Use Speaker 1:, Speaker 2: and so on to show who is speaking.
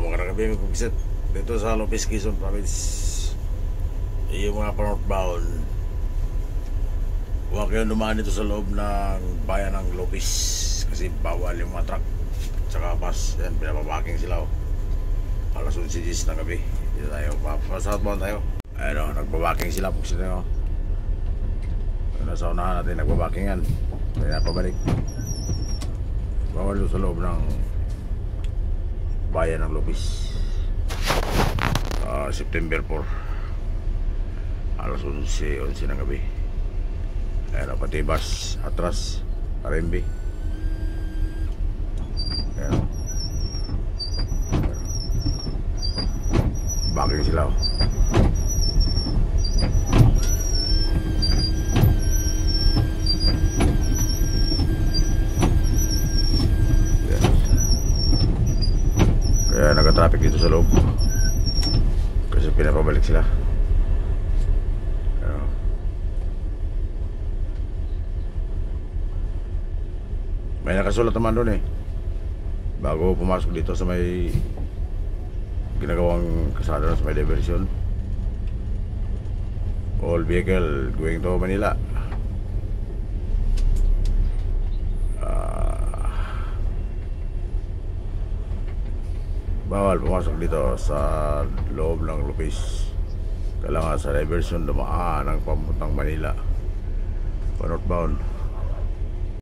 Speaker 1: Magandang gabi mga kugisit. Dito sa Lopez, Quezon Province. Yung mga pa-northbound, huwag kayo dumaan dito sa loob ng bayan ng Lopez kasi bawal yung mga truck tsaka bus. Yan, pinapabaking sila alas 11:10 ng gabi. Dito tayo, pa-southbound tayo. Ayun nagbabaking sila po sila nasa unahan natin, nagbabaking yan. Kaya pabalik. Bawal dito sa loob ng bayan ng Lopez. September 4 alas 11 ng gabi. Ayan, pati bus atras RMB. Ayan, baking sila kaya nagka-traffic dito sa loob kasi pinapabalik sila. May nakasulat naman doon bago pumasok dito sa may ginagawang kasada sa may diversion. All vehicle going to Manila. Bawal pumasok dito sa loob ng Lopez. Kailangan sa diversion dumaan ang papuntang Manila pa northbound.